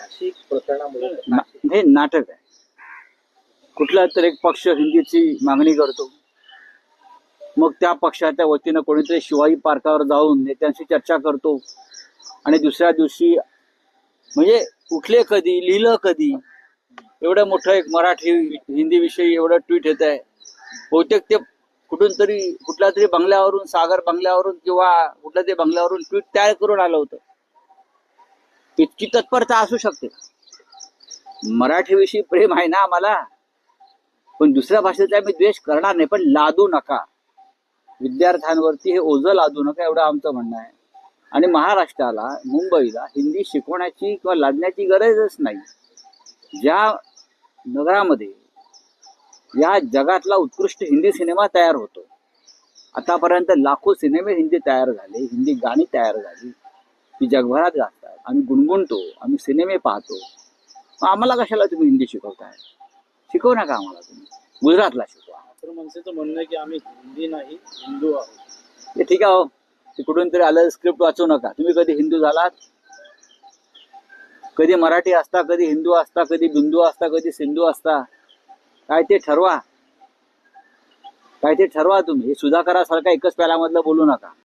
भाषिक प्रकरणामुळे हे नाटक आहे. कुठला तर एक पक्ष हिंदीची मागणी करतो, मग त्या पक्षाच्या वतीनं कोणीतरी शिवाजी पार्कावर जाऊन नेत्यांशी चर्चा करतो आणि दुसऱ्या दिवशी म्हणजे कुठले कधी लिहिलं कधी एवढं मोठं एक मराठी हिंदी विषयी एवढं ट्विट येत आहे. बहुतेक ते कुठून तरी कुठल्या तरी बंगल्यावरून, सागर बंगल्यावरून किंवा कुठल्या तरी बंगल्यावरून ट्विट तयार करून आलं होतं. इतकी तत्परता असू शकते. मराठीविषयी प्रेम आहे ना आम्हाला, पण दुसऱ्या भाषेचा मी द्वेष करणार नाही, पण लादू नका. विद्यार्थ्यांवरती हे ओझं लादू नका एवढं आमचं म्हणणं आहे. आणि महाराष्ट्राला, मुंबईला हिंदी शिकवण्याची किंवा लादण्याची गरजच नाही. ज्या नगरामध्ये या जगातला उत्कृष्ट हिंदी सिनेमा तयार होतो, आतापर्यंत लाखो सिनेमे हिंदी तयार झाले, हिंदी गाणी तयार झाली, ती जगभरात गाजतात. आम्ही गुणगुणतो, आम्ही सिनेमे पाहतो. आम्हाला कशाला तुम्ही हिंदी शिकवताय? शिकवू नका आम्हाला, तुम्ही गुजरातला शिकवा. तर मनसेचं म्हणणं आहे की आम्ही हिंदी नाही हिंदू आहोत. हे ठीक आहे हो, ते कुठून तरी आलं स्क्रिप्ट वाचू नका. तुम्ही कधी हिंदू झालात? कधी मराठी असता, कधी हिंदू असता, कधी बिंदू असता, कधी सिंधू असता? काय ते ठरवा, काय ते ठरवा तुम्ही. हे सुधाकरासारखा एकच प्यालामधलं बोलू नका.